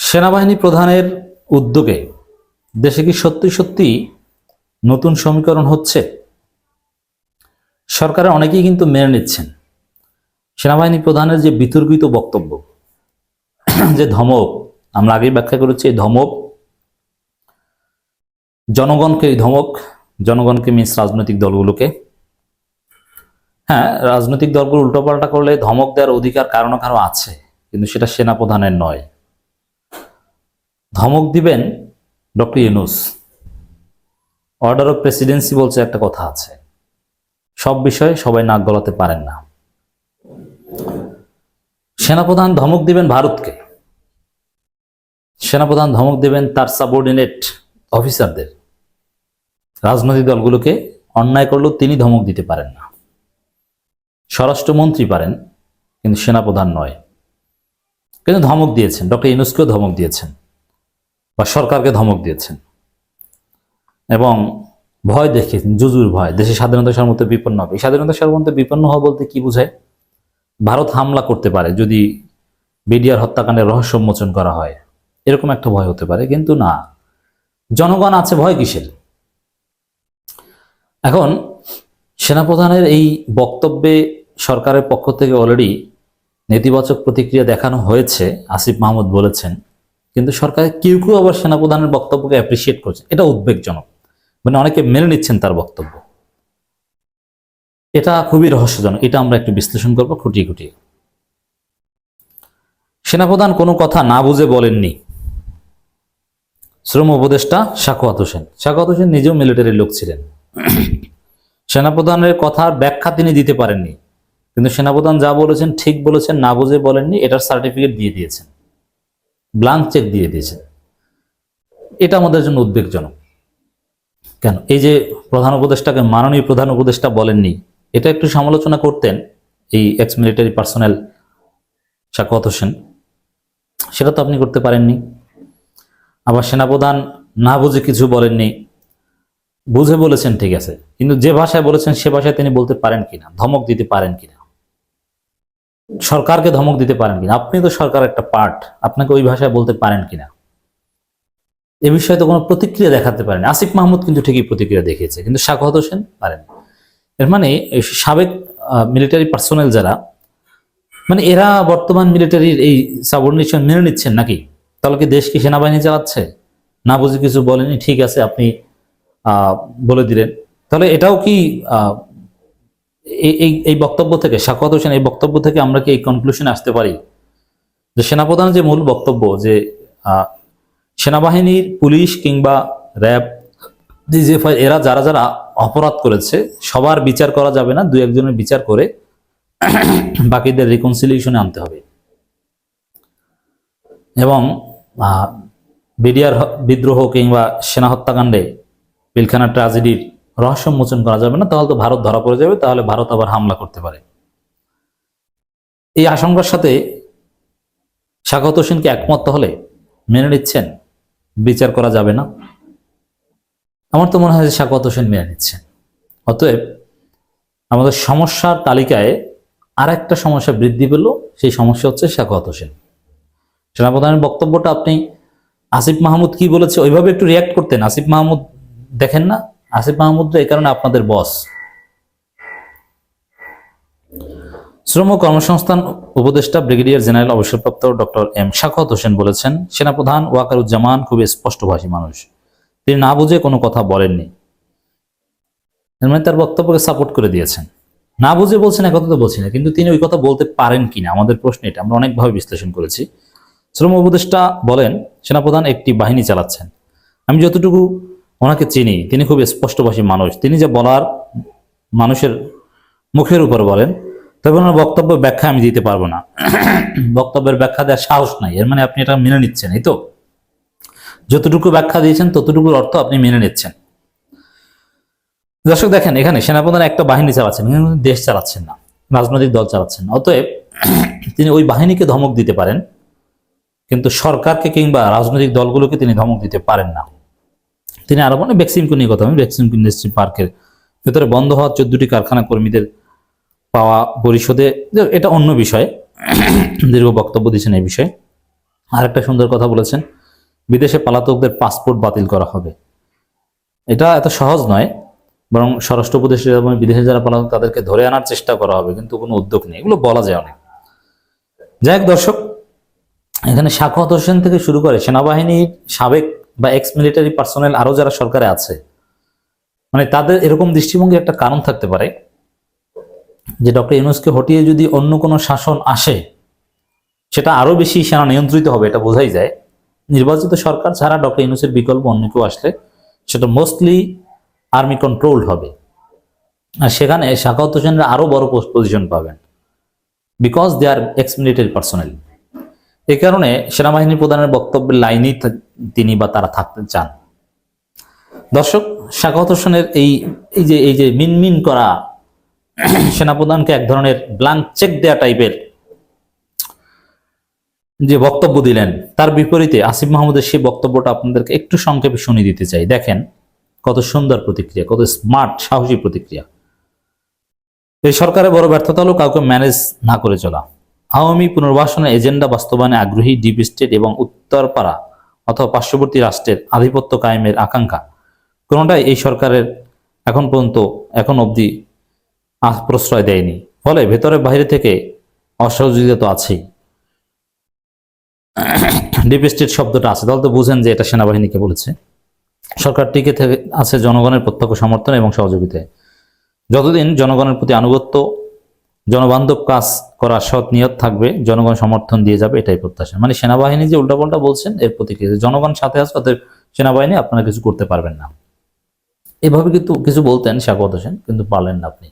সেনাবাহিনী প্রধানের উদ্যোগে দেশে কি সত্যি সত্যি নতুন সমীকরণ হচ্ছে? সরকারের অনেকেই কিন্তু মেনে নিচ্ছেন সেনাবাহিনী প্রধানের যে বিতর্কিত বক্তব্য, যে ধমক, আমরা আগেই ব্যাখ্যা করেছি, এই ধমক জনগণকে, এই ধমক জনগণকে মিন্স রাজনৈতিক দলগুলোকে, হ্যাঁ, রাজনৈতিক দলগুলো উল্টোপাল্টা করলে ধমক দেওয়ার অধিকার কারো না কারো আছে, কিন্তু সেটা সেনাপ্রধানের নয়। ধমক দিবেন doctor Yunus. Order of Presidency বলছে একটা কথা আছে, সব বিষয়ে সবাই নাক গলাতে পারেন না। সেনাপ্রধান ধমক দিবেন ভারতকে, সেনাপ্রধান ধমক দিবেন তার সাবঅর্ডিনেট অফিসারদের, রাজনৈতিক দলগুলোকে অন্যায় করলেও তিনি ধমক দিতে পারেন না। স্বরাষ্ট্রমন্ত্রী পারেন, কিন্তু সেনাপ্রধান নয়। কিন্তু ধমক দিয়েছেন, ডক্টর ইউনূসকেও ধমক দিয়েছেন বা সরকারকে ধমক দিয়েছেন এবং ভয় দেখিয়েছেন, জুজুর ভয়, দেশে স্বাধীনতা সার্বভৌমত্ব বিপন্ন হবে। এই স্বাধীনতা সার্বভৌমত্ব বিপন্ন হওয়া বলতে কি বোঝায়? ভারত হামলা করতে পারে যদি বিডিআর হত্যাকাণ্ডের রহস্য উন্মোচন করা হয়, এরকম একটা ভয় হতে পারে। কিন্তু না, জনগণ আছে, ভয় কিসের? এখন সেনাপ্রধানের এই বক্তব্যে সরকারের পক্ষ থেকে অলরেডি নেতিবাচক প্রতিক্রিয়া দেখানো হয়েছে, আসিফ মাহমুদ বলেছেন। কিন্তু সরকারের কেউ কেউ আবার সেনাপ্রধানের বক্তব্যকে অ্যাপ্রিসিয়েট করছে, এটা উদ্বেগজনক। মানে অনেকে মেনে নিচ্ছেন তার বক্তব্য, এটা খুবই রহস্যজনক। এটা আমরা একটু বিশ্লেষণ করবো খুঁটিয়ে খুঁটিয়ে। সেনাপ্রধান কোনো কথা না বুঝে বলেননি। শ্রম উপদেষ্টা সাখাওয়াত হোসেন, সাখাওয়াত হোসেন নিজেও মিলিটারির লোক ছিলেন। সেনাপ্রধানের কথার ব্যাখ্যা তিনি দিতে পারেননি, কিন্তু সেনাপ্রধান যা বলেছেন ঠিক বলেছেন, না বুঝে বলেননি, এটার সার্টিফিকেট দিয়ে দিয়েছেন, ব্লাঙ্ক চেক দিয়ে দিয়েছেন। এটা আমাদের জন্য উদ্বেগজনক। কেন? এই যে প্রধান উপদেষ্টাকে মাননীয় প্রধান উপদেষ্টা বলেননি, এটা একটু সমালোচনা করতেন এই x military personnel Sakhawat Hossain, সেটা তো আপনি করতে পারেননি। আবার সেনাপ্রধান না বুঝে কিছু বলেননি, বুঝে বলেছেন ঠিক আছে, কিন্তু যে ভাষায় বলেছেন সে ভাষায় তিনি বলতে পারেন কিনা, ধমক দিতে পারেন কিনা, সরকারকে ধমক দিতে পারেন কিনা, আপনি তো সরকার একটা পার্ট, আপনাকে ওই ভাষায় বলতে পারেন কিনা, এ বিষয়ে তো কোনো প্রতিক্রিয়া দেখাতে পারেন। আসিফ মাহমুদ কিন্তু ঠিকই প্রতিক্রিয়া দেখিয়েছে, কিন্তু সাখাওয়াত হোসেন পারেন। এর মানে সাবেক মিলিটারি পার্সোনেল যারা, মানে এরা বর্তমান মিলিটারির এই সাবঅর্ডিনেশন মেনে নিচ্ছেন নাকি? তাহলে কি দেশ কি সেনাবাহিনী চালাচ্ছে? না বুঝে কিছু বলেনি, ঠিক আছে আপনি বলে দিলেন, তাহলে এটাও কি এই বক্তব্য থেকে, সাখাওয়াত হোসেন এই বক্তব্য থেকে আমরা কি এই কনক্লুশনে আসতে পারি যে সেনাপ্রধানের যে মূল বক্তব্য, যে সেনাবাহিনীর পুলিশ কিংবা র্যাব, ডিজিএফআই, এরা যারা যারা অপরাধ করেছে সবার বিচার করা যাবে না, দুই একজনের বিচার করে বাকিদের রিকনসিলিয়েশনে আনতে হবে, এবং বিডিআর বিদ্রোহ কিংবা সেনা হত্যাকাণ্ডে, পিলখানা ট্র্যাজেডির রহস্য উন্মোচন করা যাবে না, তাহলে তো ভারত ধরা পড়ে যাবে, তাহলে ভারত আবার হামলা করতে পারে। এই আশঙ্কার সাথে সাখাওয়াত হোসেনকে একমত হলে মেনে নিচ্ছেন বিচার করা যাবে না? আমার তো মনে হয় যে সাখাওয়াত হোসেন মেনে নিচ্ছেন। অতএব আমাদের সমস্যার তালিকায় আর একটা সমস্যা বৃদ্ধি পেল, সেই সমস্যা হচ্ছে সাখাওয়াত হোসেন। সেনাপ্রধানের বক্তব্যটা আপনি আসিফ মাহমুদ কি বলেছে ওইভাবে একটু রিয়াক্ট করতেন। আসিফ মাহমুদ দেখেন না, আসিফ মাহমুদ এই কারণে আপনাদের বস। শ্রম কর্মসংস্থান উপদেষ্টা ব্রিগেডিয়ার জেনারেল অবসরপ্রাপ্ত ডক্টর এম সাখাওয়াত হোসেন বলেছেন, সেনাপ্রধান ওয়াকারুজ্জামান খুবই স্পষ্টভাষী মানুষ, তিনি না বুঝে কোনো কথা বলেননি। মানে তার বক্তব্যকে সাপোর্ট করে দিয়েছেন। না বুঝে বলছেন একথা তো বলছি না, কিন্তু তিনি ওই কথা বলতে পারেন কিনা আমাদের প্রশ্ন এটা। আমরা অনেকভাবে বিশ্লেষণ করেছি। শ্রম উপদেষ্টা বলেন, সেনাপ্রধান একটি বাহিনী চালাচ্ছেন। আমি যতটুকু ওনাকে চিনি, তিনি খুব স্পষ্টভাষী মানুষ, তিনি যে বলার মানুষের মুখের উপর বলেন, তবে ওনার বক্তব্য ব্যাখ্যা আমি দিতে পারবো না, বক্তব্যের ব্যাখ্যা দেওয়ার সাহস নাই। এর মানে আপনি এটা মেনে নিচ্ছেন, এই তো? যতটুকু ব্যাখ্যা দিয়েছেন ততটুকুর অর্থ আপনি মেনে নিচ্ছেন। দর্শক দেখেন, এখানে সেনাপ্রধান একটা বাহিনী চালাচ্ছেন, দেশ চালাচ্ছেন না, রাজনৈতিক দল চালাচ্ছেন না। অতএব তিনি ওই বাহিনীকে ধমক দিতে পারেন, কিন্তু সরকারকে কিংবা রাজনৈতিক দলগুলোকে তিনি ধমক দিতে পারেন না। তিনি আরো বলেন, বেক্সিমকো নিয়ে কথা, বেক্সিমকো ইন্ডাস্ট্রি পার্কের ভেতরে বন্ধ হওয়া 14টি কারখানা কর্মীদের পাওয়া পরিশোধে, এটা অন্য বিষয়, দীর্ঘ বক্তব্য দিয়েছেন এই বিষয়ে। আরেকটা সুন্দর কথা বলেছেন, বিদেশে পলাতকদের পাসপোর্ট বাতিল করা হবে। এটা এত সহজ নয়, বরং স্বরাষ্ট্র উপদেষ্টা এবং বিদেশে যারা পলাতক তাদেরকে ধরে আনার চেষ্টা করা হবে, কিন্তু কোনো উদ্যোগ নেই। এগুলো বলা যায় অনেক। যাই হোক দর্শক, এখানে সাখাওয়াত হোসেন থেকে শুরু করে সেনাবাহিনীর সাবেক বা এক্স মিলিটারি পার্সোনেল আরো যারা সরকারে আছে, মানে তাদের এরকম দৃষ্টিভঙ্গির একটা কারণ থাকতে পারে যে ডক্টর ইউনূসকে হটিয়ে যদি অন্য কোনো শাসন আসে সেটা আরো বেশি সেনা নিয়ন্ত্রিত হবে, এটা বোঝাই যায়। নির্বাচিত সরকার ছাড়া ডক্টর ইউনূসের বিকল্প অন্য কেউ আসলে সেটা মোস্টলি আর্মি কন্ট্রোলড হবে, আর সেখানে সাখাওয়াত হোসেনরা আরো বড় পজিশন পাবেন, because they are ex military personnel. এই কারণে সেনাবাহিনী প্রধানের বক্তব্যের লাইনেই তিনি বা তারা থাকতে চান। দর্শক, সাখাওয়াত হোসেনের এই যে মিনমিন করা সেনাপ্রধানকে এক ধরনের ব্ল্যাঙ্ক চেক দেয়া টাইপের যে বক্তব্য দিলেন, তার বিপরীতে আসিফ মাহমুদের সেই বক্তব্যটা আপনাদেরকে একটু সংক্ষেপে শুনিয়ে দিতে চাই। দেখেন কত সুন্দর প্রতিক্রিয়া, কত স্মার্ট সাহসী প্রতিক্রিয়া। এই সরকারের বড় ব্যর্থতা হলো কাউকে ম্যানেজ না করে চলা। আওয়ামী পুনর্বাসনের এজেন্ডা বাস্তবায়নে আগ্রহী ডিপ স্টেট এবং উত্তরপাড়া অথবা পার্শ্ববর্তী রাষ্ট্রের আধিপত্য কায়েমের আকাঙ্ক্ষা কোনোটাই এই সরকারের এখন অবধি প্রশ্রয় দেয়নি। ফলে ভেতরে বাইরে থেকে অসহযোগিতা তো আছেই। ডিপ স্টেট শব্দটা আছে, তাহলে তো বুঝেন যে এটা সেনাবাহিনীকে বলেছে। সরকার টিকে থেকে আছে জনগণের প্রত্যক্ষ সমর্থন এবং সহযোগিতায়। যতদিন জনগণের প্রতি আনুগত্য, জনবান্ধব কাজ করার সৎ নিয়ত থাকবে, জনগণ সমর্থন দিয়ে যাবে, এটাই প্রত্যাশা। মানে সেনাবাহিনী যে উল্টাপাল্টা বলছেন এর প্রতিক্রিয়া, জনগণ সাথে আছে, তাদের সেনাবাহিনী আপনারা কিছু করতে পারবেন না, এভাবে কিন্তু কিছু বলতেন সাখাওয়াত হোসেন, কিন্তু পারলেন না আপনি।